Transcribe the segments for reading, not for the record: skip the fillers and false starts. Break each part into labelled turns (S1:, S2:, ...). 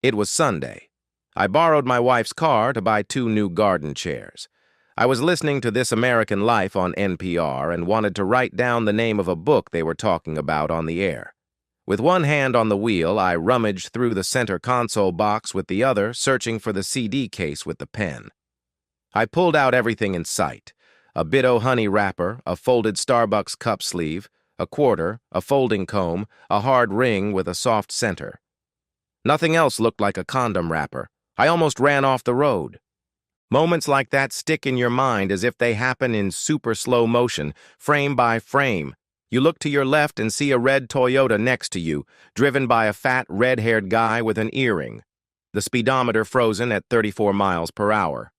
S1: It was Sunday. I borrowed my wife's car to buy 2 new garden chairs. I was listening to This American Life on NPR and wanted to write down the name of a book they were talking about on the air. With one hand on the wheel, I rummaged through the center console box with the other, searching for the CD case with the pen. I pulled out everything in sight: a Bit-O Honey wrapper, a folded Starbucks cup sleeve, a quarter, a folding comb, a hard ring with a soft center. Nothing else looked like a condom wrapper. I almost ran off the road. Moments like that stick in your mind as if they happen in super slow motion, frame by frame. You look to your left and see a red Toyota next to you, driven by a fat, red-haired guy with an earring. The speedometer frozen at 34 miles per hour.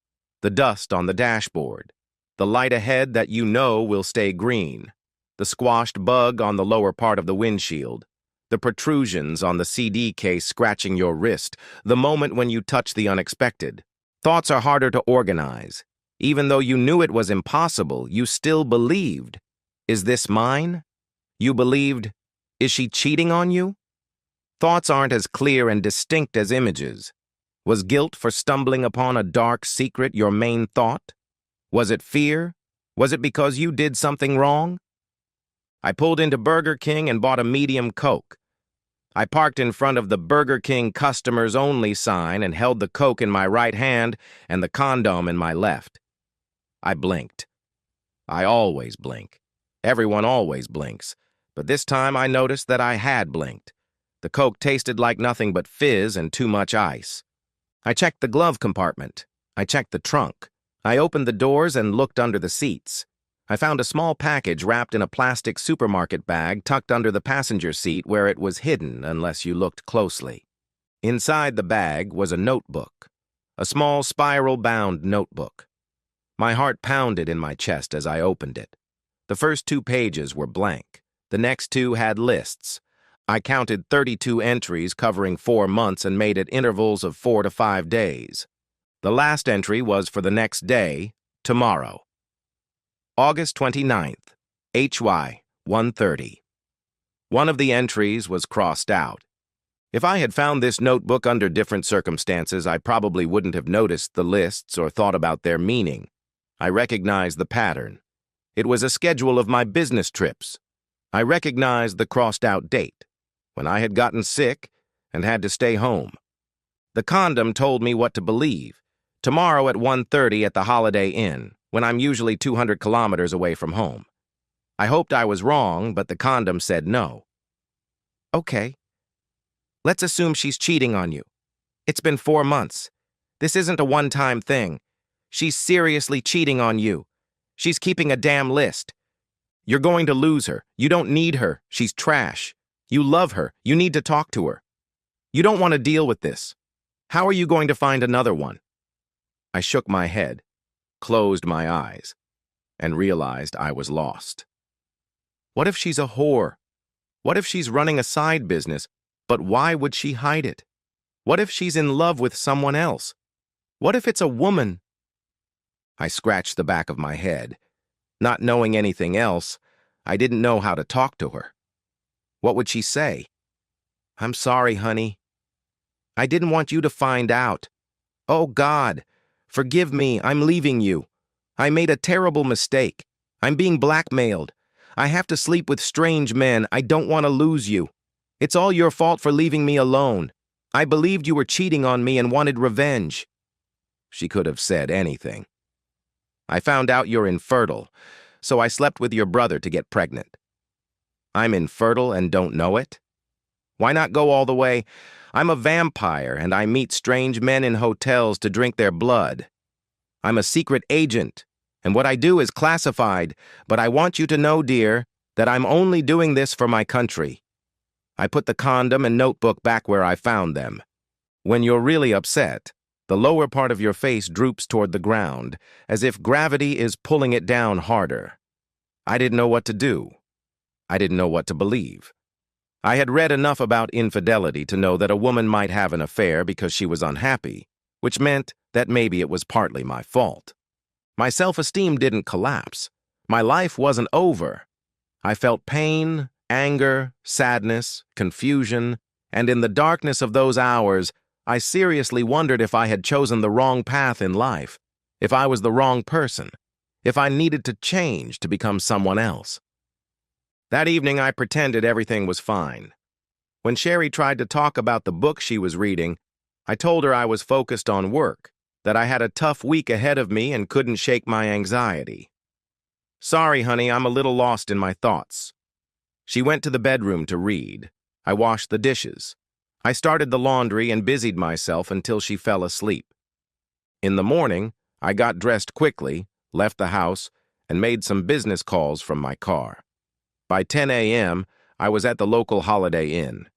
S1: The dust on the dashboard. The light ahead that you know will stay green. The squashed bug on the lower part of the windshield. The protrusions on the CD case scratching your wrist, the moment when you touch the unexpected. Thoughts are harder to organize. Even though you knew it was impossible, you still believed. Is this mine? You believed, is she cheating on you? Thoughts aren't as clear and distinct as images. Was guilt for stumbling upon a dark secret your main thought? Was it fear? Was it because you did something wrong? I pulled into Burger King and bought a medium Coke. I parked in front of the Burger King Customers Only sign and held the Coke in my right hand and the condom in my left. I blinked. I always blink. Everyone always blinks. But this time I noticed that I had blinked. The Coke tasted like nothing but fizz and too much ice. I checked the glove compartment. I checked the trunk. I opened the doors and looked under the seats. I found a small package wrapped in a plastic supermarket bag tucked under the passenger seat where it was hidden unless you looked closely. Inside the bag was a notebook, a small spiral-bound notebook. My heart pounded in my chest as I opened it. The first 2 pages were blank. The next 2 had lists. I counted 32 entries covering 4 months and made it intervals of 4 to 5 days. The last entry was for the next day, tomorrow. August 29th, HY 1:30. One of the entries was crossed out. If I had found this notebook under different circumstances, I probably wouldn't have noticed the lists or thought about their meaning. I recognized the pattern. It was a schedule of my business trips. I recognized the crossed-out date, when I had gotten sick and had to stay home. The condom told me what to believe. Tomorrow at 1:30 at the Holiday Inn, when I'm usually 200 kilometers away from home. I hoped I was wrong, but the condom said no. Okay. Let's assume she's cheating on you. It's been 4 months. This isn't a one-time thing. She's seriously cheating on you. She's keeping a damn list. You're going to lose her. You don't need her. She's trash. You love her. You need to talk to her. You don't want to deal with this. How are you going to find another one? I shook my head, closed my eyes, and realized I was lost. What if she's a whore? What if she's running a side business, but why would she hide it? What if she's in love with someone else? What if it's a woman? I scratched the back of my head. Not knowing anything else, I didn't know how to talk to her. What would she say? I'm sorry, honey. I didn't want you to find out. Oh, God. Forgive me, I'm leaving you. I made a terrible mistake. I'm being blackmailed. I have to sleep with strange men. I don't want to lose you. It's all your fault for leaving me alone. I believed you were cheating on me and wanted revenge. She could have said anything. I found out you're infertile, so I slept with your brother to get pregnant. I'm infertile and don't know it? Why not go all the way? I'm a vampire, and I meet strange men in hotels to drink their blood. I'm a secret agent, and what I do is classified, but I want you to know, dear, that I'm only doing this for my country. I put the condom and notebook back where I found them. When you're really upset, the lower part of your face droops toward the ground, as if gravity is pulling it down harder. I didn't know what to do. I didn't know what to believe. I had read enough about infidelity to know that a woman might have an affair because she was unhappy, which meant that maybe it was partly my fault. My self-esteem didn't collapse. My life wasn't over. I felt pain, anger, sadness, confusion, and in the darkness of those hours, I seriously wondered if I had chosen the wrong path in life, if I was the wrong person, if I needed to change to become someone else. That evening, I pretended everything was fine. When Sherry tried to talk about the book she was reading, I told her I was focused on work, that I had a tough week ahead of me and couldn't shake my anxiety. "Sorry, honey, I'm a little lost in my thoughts." She went to the bedroom to read. I washed the dishes. I started the laundry and busied myself until she fell asleep. In the morning, I got dressed quickly, left the house, and made some business calls from my car. By 10 a.m., I was at the local Holiday Inn.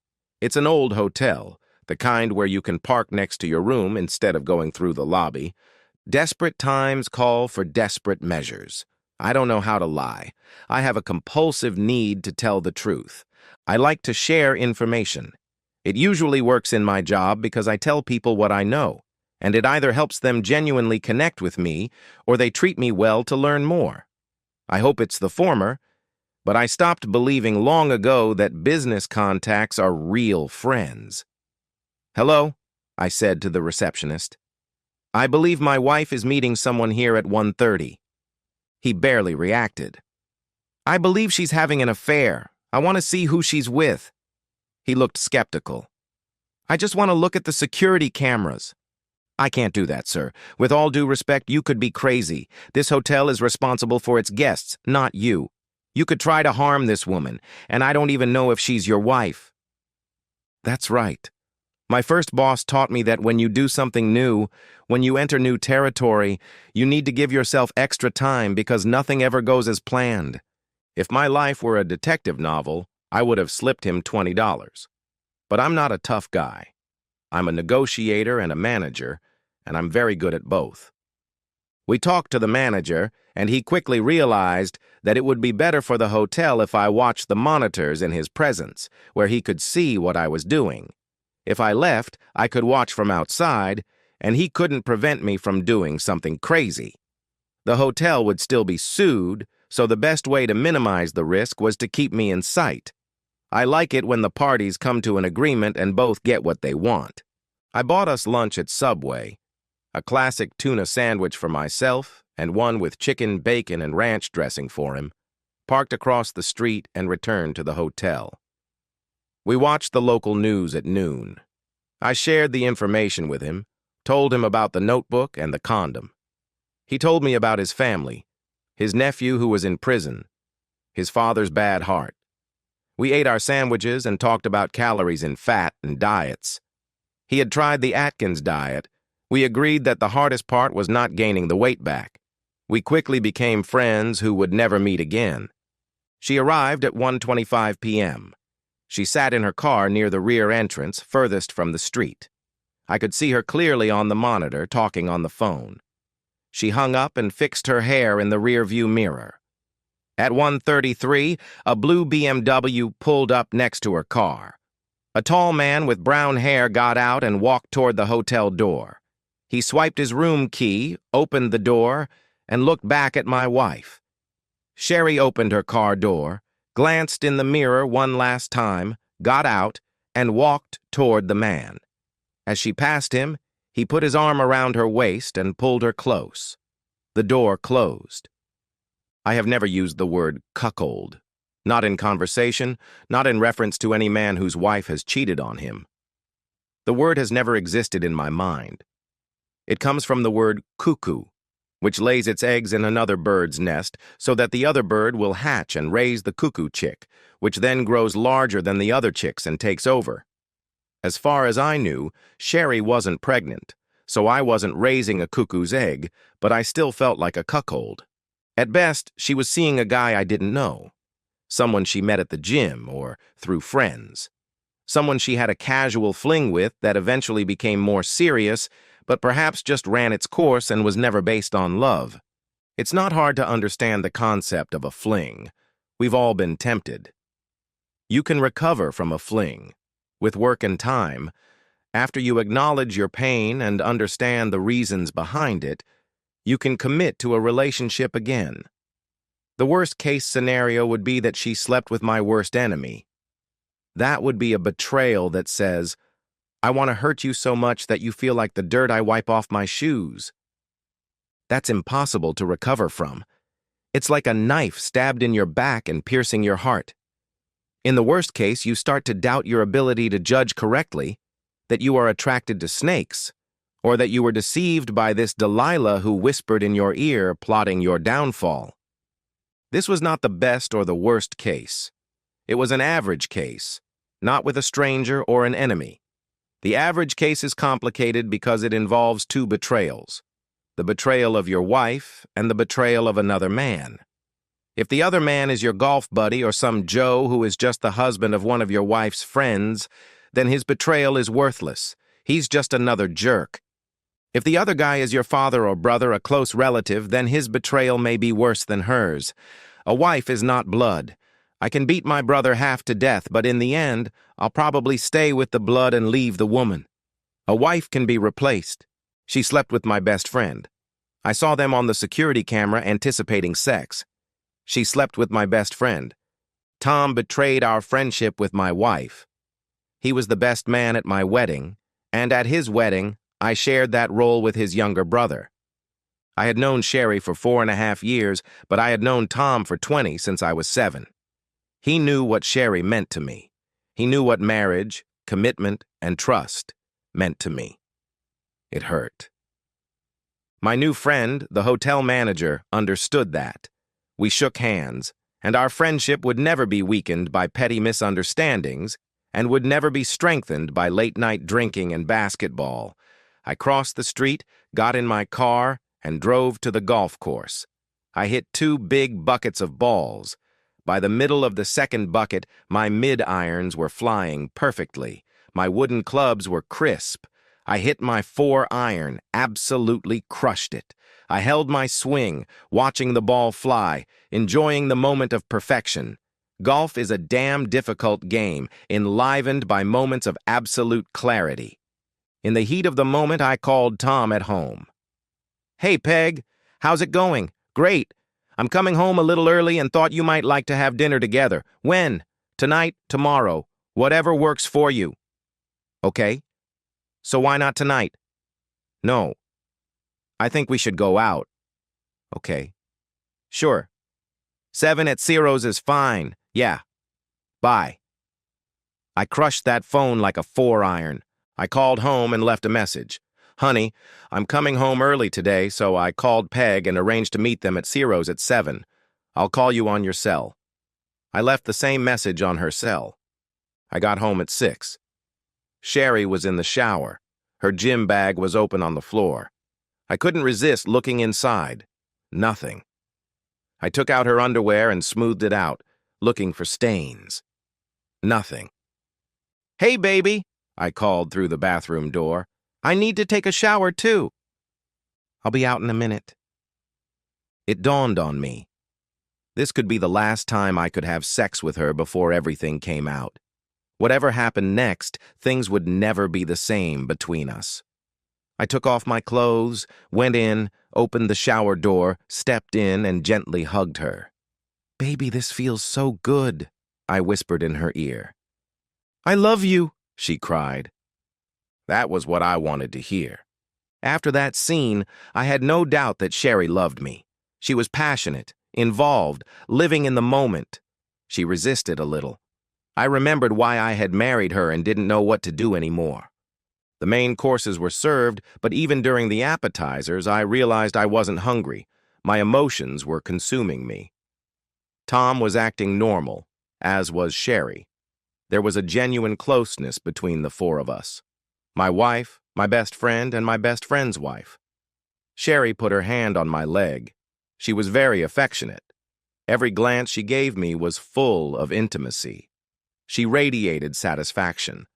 S1: It's an old hotel, the kind where you can park next to your room instead of going through the lobby. Desperate times call for desperate measures. I don't know how to lie. I have a compulsive need to tell the truth. I like to share information. It usually works in my job because I tell people what I know, and it either helps them genuinely connect with me or they treat me well to learn more. I hope it's the former, but I stopped believing long ago that business contacts are real friends. "Hello," I said to the receptionist. "I believe my wife is meeting someone here at 1:30. He barely reacted. "I believe she's having an affair. I want to see who she's with." He looked skeptical. "I just want to look at the security cameras." "I can't do that, sir. With all due respect, you could be crazy. This hotel is responsible for its guests, not you. You could try to harm this woman, and I don't even know if she's your wife." That's right. My first boss taught me that when you do something new, when you enter new territory, you need to give yourself extra time because nothing ever goes as planned. If my life were a detective novel, I would have slipped him $20. But I'm not a tough guy. I'm a negotiator and a manager, and I'm very good at both. We talked to the manager, and he quickly realized that it would be better for the hotel if I watched the monitors in his presence, where he could see what I was doing. If I left, I could watch from outside, and he couldn't prevent me from doing something crazy. The hotel would still be sued, so the best way to minimize the risk was to keep me in sight. I like it when the parties come to an agreement and both get what they want. I bought us lunch at Subway, a classic tuna sandwich for myself and one with chicken, bacon, and ranch dressing for him, parked across the street and returned to the hotel. We watched the local news at noon. I shared the information with him, told him about the notebook and the condom. He told me about his family, his nephew who was in prison, his father's bad heart. We ate our sandwiches and talked about calories and fat and diets. He had tried the Atkins diet. We agreed that the hardest part was not gaining the weight back. We quickly became friends who would never meet again. She arrived at 1:25 p.m. She sat in her car near the rear entrance, furthest from the street. I could see her clearly on the monitor, talking on the phone. She hung up and fixed her hair in the rearview mirror. At 1:33, a blue BMW pulled up next to her car. A tall man with brown hair got out and walked toward the hotel door. He swiped his room key, opened the door, and looked back at my wife. Sherry opened her car door, glanced in the mirror one last time, got out, and walked toward the man. As she passed him, he put his arm around her waist and pulled her close. The door closed. I have never used the word cuckold. Not in conversation, not in reference to any man whose wife has cheated on him. The word has never existed in my mind. It comes from the word cuckoo, which lays its eggs in another bird's nest so that the other bird will hatch and raise the cuckoo chick, which then grows larger than the other chicks and takes over. As far as I knew, Sherry wasn't pregnant, so I wasn't raising a cuckoo's egg, but I still felt like a cuckold. At best, she was seeing a guy I didn't know. Someone she met at the gym or through friends. Someone she had a casual fling with that eventually became more serious, but perhaps just ran its course and was never based on love. It's not hard to understand the concept of a fling. We've all been tempted. You can recover from a fling. With work and time, after you acknowledge your pain and understand the reasons behind it, you can commit to a relationship again. The worst-case scenario would be that she slept with my worst enemy. That would be a betrayal that says, I want to hurt you so much that you feel like the dirt I wipe off my shoes. That's impossible to recover from. It's like a knife stabbed in your back and piercing your heart. In the worst case, you start to doubt your ability to judge correctly, that you are attracted to snakes, or that you were deceived by this Delilah who whispered in your ear, plotting your downfall. This was not the best or the worst case. It was an average case, not with a stranger or an enemy. The average case is complicated because it involves two betrayals: the betrayal of your wife and the betrayal of another man. If the other man is your golf buddy or some Joe who is just the husband of one of your wife's friends, then his betrayal is worthless. He's just another jerk. If the other guy is your father or brother, a close relative, then his betrayal may be worse than hers. A wife is not blood. I can beat my brother half to death, but in the end, I'll probably stay with the blood and leave the woman. A wife can be replaced. She slept with my best friend. I saw them on the security camera anticipating sex. She slept with my best friend. Tom betrayed our friendship with my wife. He was the best man at my wedding, and at his wedding, I shared that role with his younger brother. I had known Sherry for 4.5 years, but I had known Tom for 20 since I was 7. He knew what Sherry meant to me. He knew what marriage, commitment, and trust meant to me. It hurt. My new friend, the hotel manager, understood that. We shook hands, and our friendship would never be weakened by petty misunderstandings and would never be strengthened by late-night drinking and basketball. I crossed the street, got in my car, and drove to the golf course. I hit 2 big buckets of balls. By the middle of the second bucket, my mid-irons were flying perfectly. My wooden clubs were crisp. I hit my 4-iron, absolutely crushed it. I held my swing, watching the ball fly, enjoying the moment of perfection. Golf is a damn difficult game, enlivened by moments of absolute clarity. In the heat of the moment, I called Tom at home. "Hey, Peg, how's it going?" "Great. I'm coming home a little early and thought you might like to have dinner together." "When?" "Tonight, tomorrow. Whatever works for you." "Okay. So why not tonight?" "No. I think we should go out." "Okay. Sure. 7 at Ciro's is fine. Yeah. Bye." I crushed that phone like a 4-iron. I called home and left a message. "Honey, I'm coming home early today, so I called Peg and arranged to meet them at Ciro's at 7. I'll call you on your cell." I left the same message on her cell. I got home at 6. Sherry was in the shower. Her gym bag was open on the floor. I couldn't resist looking inside. Nothing. I took out her underwear and smoothed it out, looking for stains. Nothing. "Hey, baby," I called through the bathroom door. "I need to take a shower, too." "I'll be out in a minute." It dawned on me. This could be the last time I could have sex with her before everything came out. Whatever happened next, things would never be the same between us. I took off my clothes, went in, opened the shower door, stepped in, and gently hugged her. "Baby, this feels so good," I whispered in her ear. "I love you," she cried. That was what I wanted to hear. After that scene, I had no doubt that Sherry loved me. She was passionate, involved, living in the moment. She resisted a little. I remembered why I had married her and didn't know what to do anymore. The main courses were served, but even during the appetizers, I realized I wasn't hungry. My emotions were consuming me. Tom was acting normal, as was Sherry. There was a genuine closeness between the 4 of us. My wife, my best friend, and my best friend's wife. Sherry put her hand on my leg. She was very affectionate. Every glance she gave me was full of intimacy. She radiated satisfaction.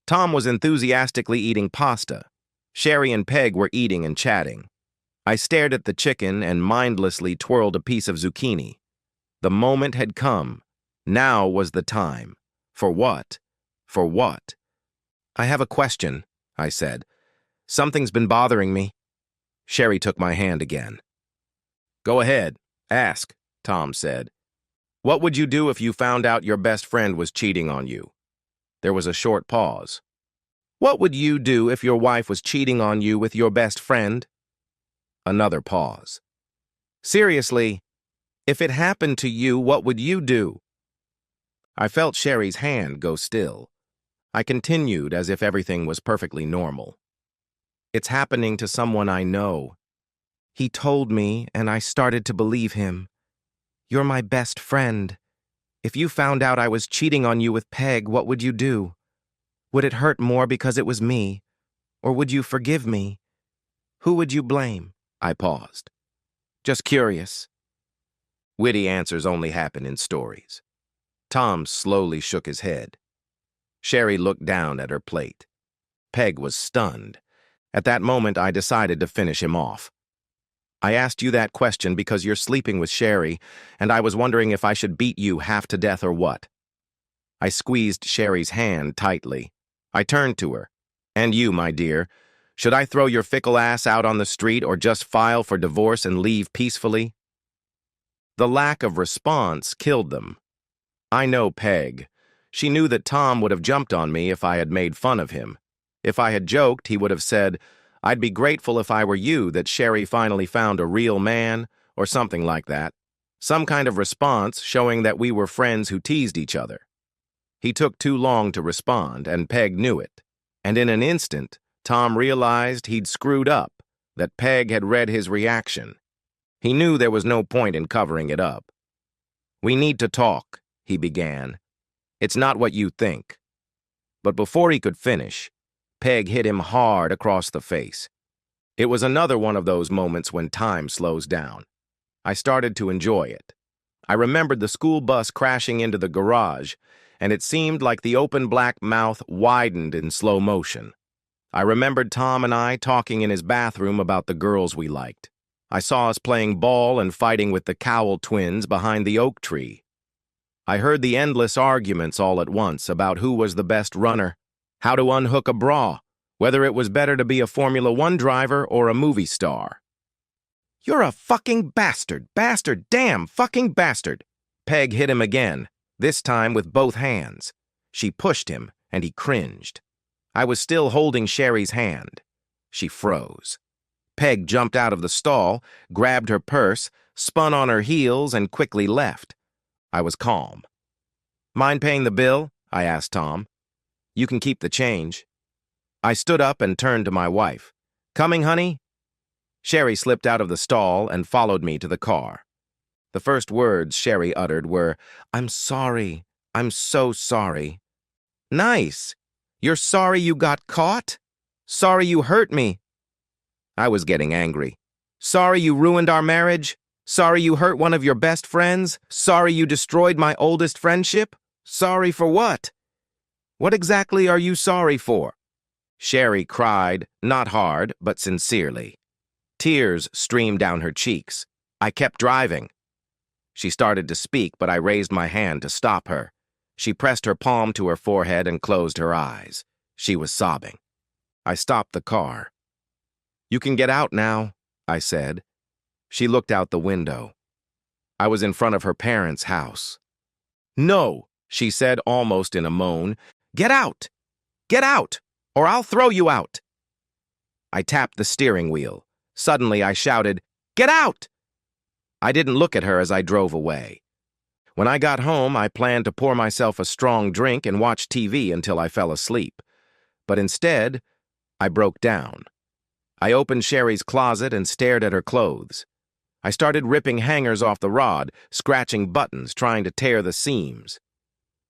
S1: Tom was enthusiastically eating pasta. Sherry and Peg were eating and chatting. I stared at the chicken and mindlessly twirled a piece of zucchini. The moment had come. Now was the time. For what? For what? "I have a question," I said. "Something's been bothering me." Sherry took my hand again. "Go ahead, ask," Tom said. "What would you do if you found out your best friend was cheating on you?" There was a short pause. What would you do if your wife was cheating on you with your best friend? Another pause. Seriously, if it happened to you, what would you do? I felt Sherry's hand go still. I continued as if everything was perfectly normal. It's happening to someone I know. He told me, and I started to believe him. You're my best friend. If you found out I was cheating on you with Peg, what would you do? Would it hurt more because it was me? Or would you forgive me? Who would you blame? I paused. Just curious. Witty answers only happen in stories. Tom slowly shook his head. Sherry looked down at her plate. Peg was stunned. At that moment, I decided to finish him off. I asked you that question because you're sleeping with Sherry, and I was wondering if I should beat you half to death or what. I squeezed Sherry's hand tightly. I turned to her. And you, my dear, should I throw your fickle ass out on the street or just file for divorce and leave peacefully? The lack of response killed them. I know Peg. She knew that Tom would have jumped on me if I had made fun of him. If I had joked, he would have said, I'd be grateful if I were you that Sherry finally found a real man, or something like that. Some kind of response showing that we were friends who teased each other. He took too long to respond, and Peg knew it. And in an instant, Tom realized he'd screwed up, that Peg had read his reaction. He knew there was no point in covering it up. We need to talk, he began. It's not what you think. But before he could finish, Peg hit him hard across the face. It was another one of those moments when time slows down. I started to enjoy it. I remembered the school bus crashing into the garage, and it seemed like the open black mouth widened in slow motion. I remembered Tom and I talking in his bathroom about the girls we liked. I saw us playing ball and fighting with the Cowell twins behind the oak tree. I heard the endless arguments all at once about who was the best runner, how to unhook a bra, whether it was better to be a Formula One driver or a movie star. You're a fucking bastard, damn fucking bastard. Peg hit him again, this time with both hands. She pushed him, and he cringed. I was still holding Sherry's hand. She froze. Peg jumped out of the stall, grabbed her purse, spun on her heels, and quickly left. I was calm. Mind paying the bill? I asked Tom. You can keep the change. I stood up and turned to my wife. Coming, honey? Sherry slipped out of the stall and followed me to the car. The first words Sherry uttered were, I'm sorry. I'm so sorry. Nice. You're sorry you got caught? Sorry you hurt me. I was getting angry. Sorry you ruined our marriage? Sorry you hurt one of your best friends? Sorry you destroyed my oldest friendship? Sorry for what? What exactly are you sorry for? Sherry cried, not hard, but sincerely. Tears streamed down her cheeks. I kept driving. She started to speak, but I raised my hand to stop her. She pressed her palm to her forehead and closed her eyes. She was sobbing. I stopped the car. You can get out now, I said. She looked out the window. I was in front of her parents' house. No, she said almost in a moan. Get out! Get out! Or I'll throw you out! I tapped the steering wheel. Suddenly I shouted, Get out! I didn't look at her as I drove away. When I got home, I planned to pour myself a strong drink and watch TV until I fell asleep. But instead, I broke down. I opened Sherry's closet and stared at her clothes. I started ripping hangers off the rod, scratching buttons, trying to tear the seams.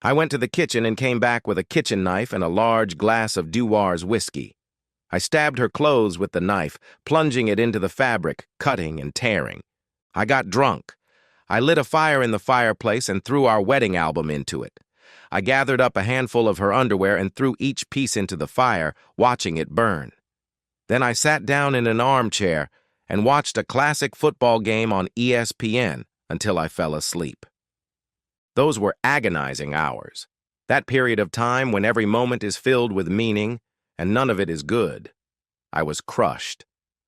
S1: I went to the kitchen and came back with a kitchen knife and a large glass of Dewar's whiskey. I stabbed her clothes with the knife, plunging it into the fabric, cutting and tearing. I got drunk. I lit a fire in the fireplace and threw our wedding album into it. I gathered up a handful of her underwear and threw each piece into the fire, watching it burn. Then I sat down in an armchair and watched a classic football game on ESPN until I fell asleep. Those were agonizing hours. That period of time when every moment is filled with meaning and none of it is good. I was crushed.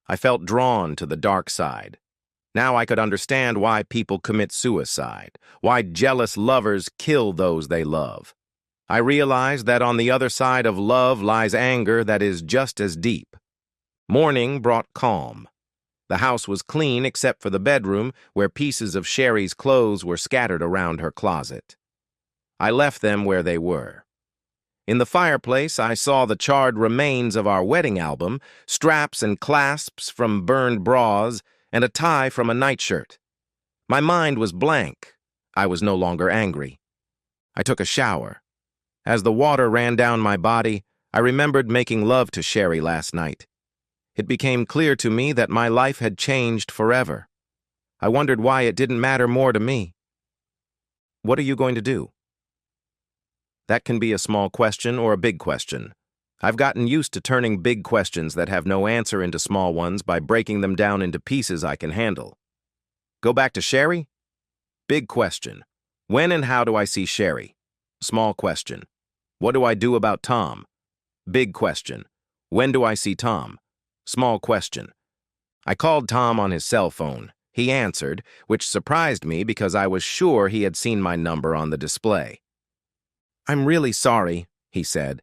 S1: I felt drawn to the dark side. Now I could understand why people commit suicide, why jealous lovers kill those they love. I realized that on the other side of love lies anger that is just as deep. Morning brought calm. The house was clean except for the bedroom, where pieces of Sherry's clothes were scattered around her closet. I left them where they were. In the fireplace, I saw the charred remains of our wedding album, straps and clasps from burned bras, and a tie from a nightshirt. My mind was blank. I was no longer angry. I took a shower. As the water ran down my body, I remembered making love to Sherry last night. It became clear to me that my life had changed forever. I wondered why it didn't matter more to me. What are you going to do? That can be a small question or a big question. I've gotten used to turning big questions that have no answer into small ones by breaking them down into pieces I can handle. Go back to Sherry? Big question. When and how do I see Sherry? Small question. What do I do about Tom? Big question. When do I see Tom? Small question. I called Tom on his cell phone. He answered, which surprised me because I was sure he had seen my number on the display. "I'm really sorry," he said.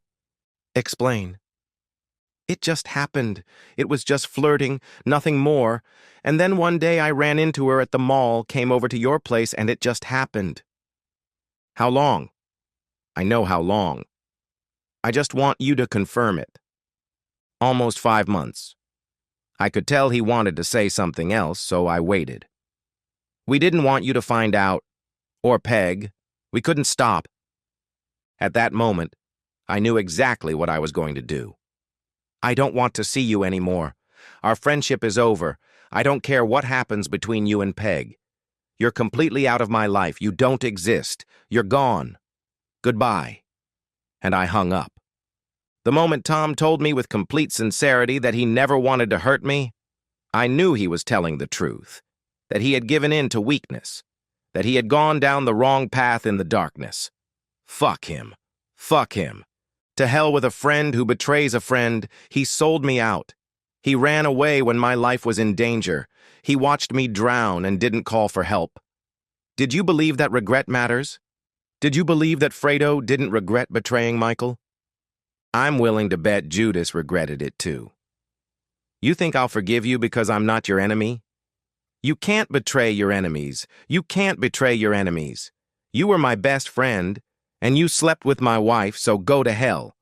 S1: "Explain." "It just happened. It was just flirting, nothing more. And then one day I ran into her at the mall, came over to your place, and it just happened." "How long?" "I know how long. I just want you to confirm it." "Almost 5 months." I could tell he wanted to say something else, so I waited. "We didn't want you to find out, or Peg. We couldn't stop." At that moment, I knew exactly what I was going to do. "I don't want to see you anymore. Our friendship is over. I don't care what happens between you and Peg. You're completely out of my life. You don't exist. You're gone. Goodbye." And I hung up. The moment Tom told me with complete sincerity that he never wanted to hurt me, I knew he was telling the truth, that he had given in to weakness, that he had gone down the wrong path in the darkness. Fuck him. Fuck him. To hell with a friend who betrays a friend. He sold me out. He ran away when my life was in danger. He watched me drown and didn't call for help. Did you believe that regret matters? Did you believe that Fredo didn't regret betraying Michael? I'm willing to bet Judas regretted it too. You think I'll forgive you because I'm not your enemy? You can't betray your enemies. You can't betray your enemies. You were my best friend, and you slept with my wife, so go to hell.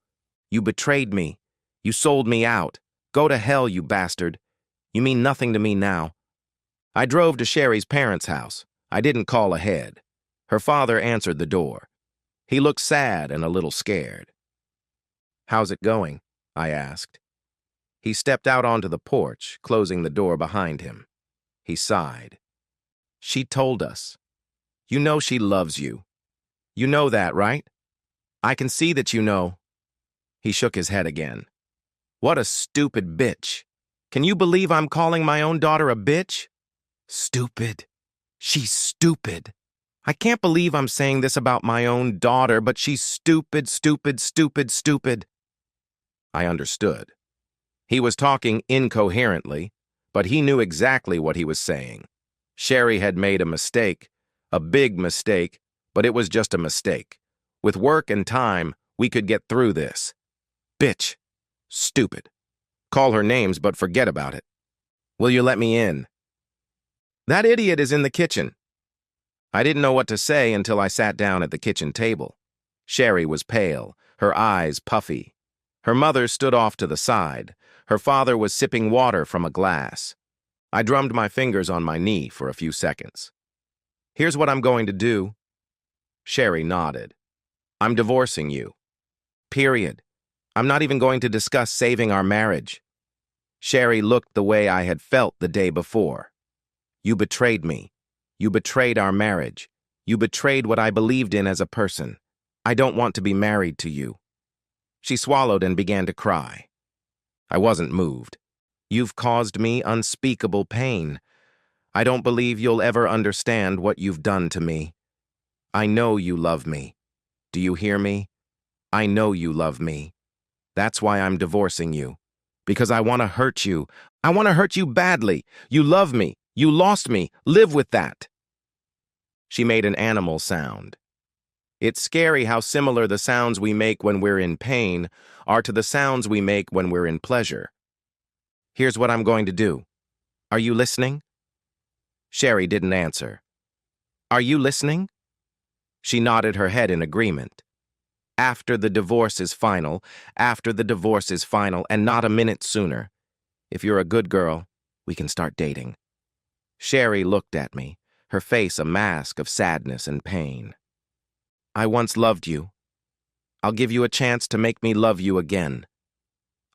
S1: You betrayed me. You sold me out. Go to hell, you bastard. You mean nothing to me now. I drove to Sherry's parents' house. I didn't call ahead. Her father answered the door. He looked sad and a little scared. "How's it going?" I asked. He stepped out onto the porch, closing the door behind him. He sighed. "She told us. You know she loves you. You know that, right? I can see that you know." He shook his head again. "What a stupid bitch. Can you believe I'm calling my own daughter a bitch? Stupid. She's stupid. I can't believe I'm saying this about my own daughter, but she's stupid, stupid, stupid, stupid." I understood. He was talking incoherently, but he knew exactly what he was saying. Sherry had made a mistake, a big mistake, but it was just a mistake. With work and time, we could get through this. Bitch. Stupid. Call her names, but forget about it. Will you let me in? That idiot is in the kitchen. I didn't know what to say until I sat down at the kitchen table. Sherry was pale, her eyes puffy. Her mother stood off to the side. Her father was sipping water from a glass. I drummed my fingers on my knee for a few seconds. "Here's what I'm going to do." Sherry nodded. "I'm divorcing you. Period. I'm not even going to discuss saving our marriage." Sherry looked the way I had felt the day before. "You betrayed me. You betrayed our marriage. You betrayed what I believed in as a person. I don't want to be married to you." She swallowed and began to cry. I wasn't moved. "You've caused me unspeakable pain. I don't believe you'll ever understand what you've done to me. I know you love me. Do you hear me? I know you love me. That's why I'm divorcing you. Because I want to hurt you. I want to hurt you badly. You love me. You lost me. Live with that." She made an animal sound. It's scary how similar the sounds we make when we're in pain are to the sounds we make when we're in pleasure. Here's what I'm going to do. Are you listening? Sherry didn't answer. Are you listening? She nodded her head in agreement. After the divorce is final, after the divorce is final, and not a minute sooner. If you're a good girl, we can start dating. Sherry looked at me, her face a mask of sadness and pain. I once loved you. I'll give you a chance to make me love you again.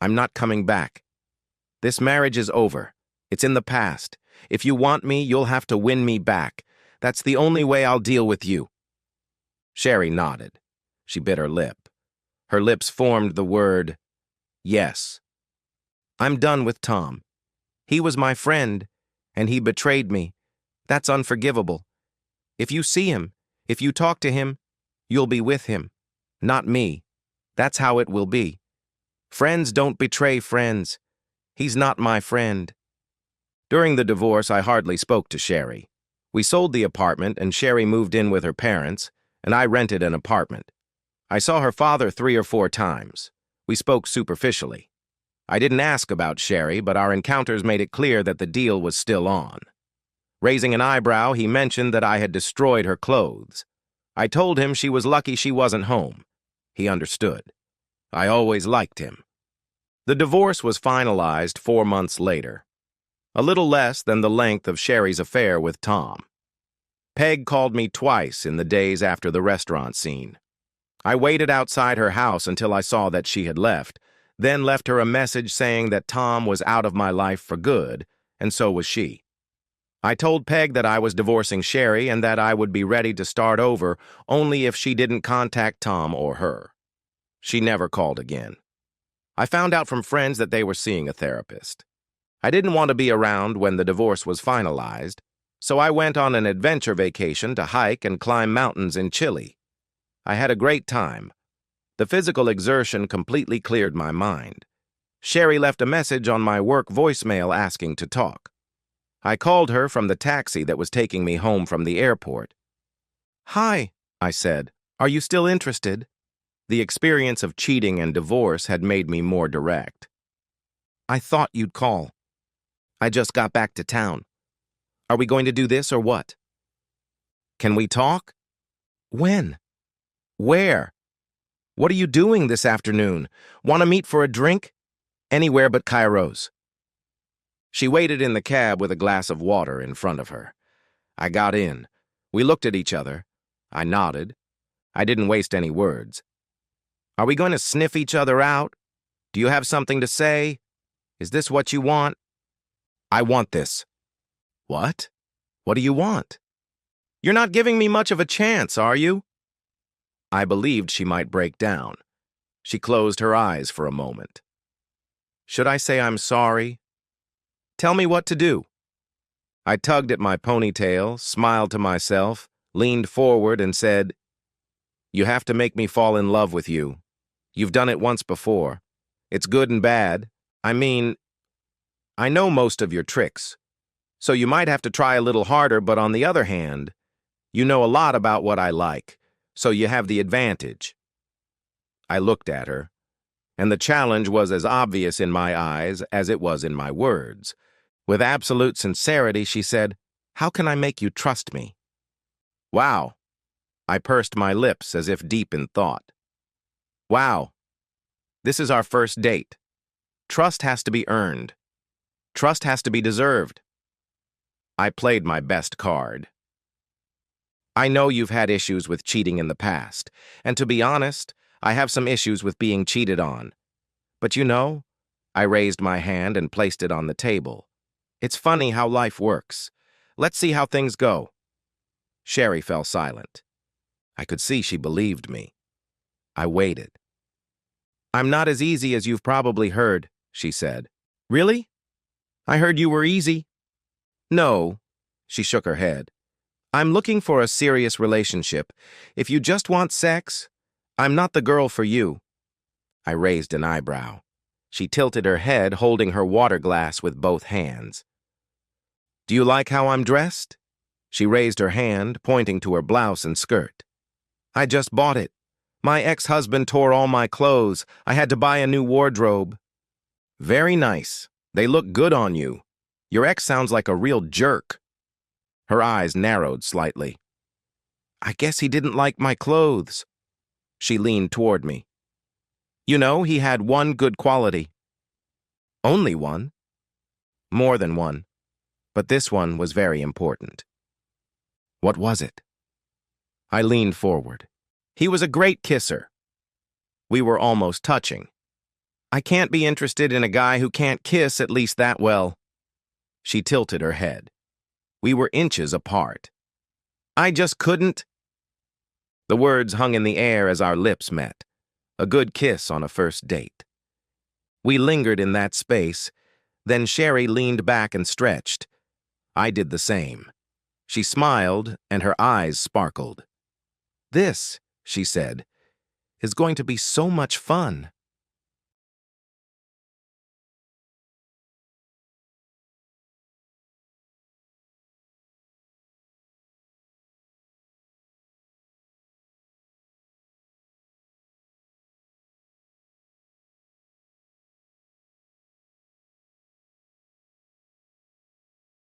S1: I'm not coming back. This marriage is over. It's in the past. If you want me, you'll have to win me back. That's the only way I'll deal with you. Sherry nodded. She bit her lip. Her lips formed the word, yes. I'm done with Tom. He was my friend, and he betrayed me. That's unforgivable. If you see him, if you talk to him, you'll be with him, not me. That's how it will be. Friends don't betray friends. He's not my friend. During the divorce, I hardly spoke to Sherry. We sold the apartment, and Sherry moved in with her parents, and I rented an apartment. I saw her father 3 or 4 times. We spoke superficially. I didn't ask about Sherry, but our encounters made it clear that the deal was still on. Raising an eyebrow, he mentioned that I had destroyed her clothes. I told him she was lucky she wasn't home. He understood. I always liked him. The divorce was finalized 4 months later, a little less than the length of Sherry's affair with Tom. Peg called me twice in the days after the restaurant scene. I waited outside her house until I saw that she had left, then left her a message saying that Tom was out of my life for good, and so was she. I told Peg that I was divorcing Sherry and that I would be ready to start over only if she didn't contact Tom or her. She never called again. I found out from friends that they were seeing a therapist. I didn't want to be around when the divorce was finalized, so I went on an adventure vacation to hike and climb mountains in Chile. I had a great time. The physical exertion completely cleared my mind. Sherry left a message on my work voicemail asking to talk. I called her from the taxi that was taking me home from the airport. "Hi," I said. "Are you still interested?" The experience of cheating and divorce had made me more direct. "I thought you'd call. I just got back to town. Are we going to do this or what?" "Can we talk?" "When? Where? What are you doing this afternoon? Want to meet for a drink?" "Anywhere but Cairo's." She waited in the cab with a glass of water in front of her. I got in. We looked at each other. I nodded. I didn't waste any words. "Are we going to sniff each other out? Do you have something to say? Is this what you want?" "I want this." "What? What do you want?" "You're not giving me much of a chance, are you?" I believed she might break down. She closed her eyes for a moment. "Should I say I'm sorry? Tell me what to do." I tugged at my ponytail, smiled to myself, leaned forward and said, "You have to make me fall in love with you. You've done it once before. It's good and bad. I mean, I know most of your tricks. So you might have to try a little harder, but on the other hand, you know a lot about what I like, so you have the advantage." I looked at her, and the challenge was as obvious in my eyes as it was in my words. With absolute sincerity, she said, "How can I make you trust me?" "Wow." I pursed my lips as if deep in thought. "Wow. This is our first date. Trust has to be earned. Trust has to be deserved." I played my best card. "I know you've had issues with cheating in the past, and to be honest, I have some issues with being cheated on. But you know," I raised my hand and placed it on the table, "it's funny how life works. Let's see how things go." Sherry fell silent. I could see she believed me. I waited. "I'm not as easy as you've probably heard," she said. "Really? I heard you were easy." "No," she shook her head. "I'm looking for a serious relationship. If you just want sex, I'm not the girl for you." I raised an eyebrow. She tilted her head, holding her water glass with both hands. "Do you like how I'm dressed?" She raised her hand, pointing to her blouse and skirt. I just bought it. My ex-husband tore all my clothes. I had to buy a new wardrobe. Very nice. They look good on you. Your ex sounds like a real jerk. Her eyes narrowed slightly. I guess he didn't like my clothes. She leaned toward me. You know, he had one good quality. Only one? More than one. But this one was very important. What was it? I leaned forward. He was a great kisser. We were almost touching. I can't be interested in a guy who can't kiss at least that well. She tilted her head. We were inches apart. I just couldn't. The words hung in the air as our lips met. A good kiss on a first date. We lingered in that space. Then Sherry leaned back and stretched. I did the same. She smiled, and her eyes sparkled. This, she said, is going to be so much fun.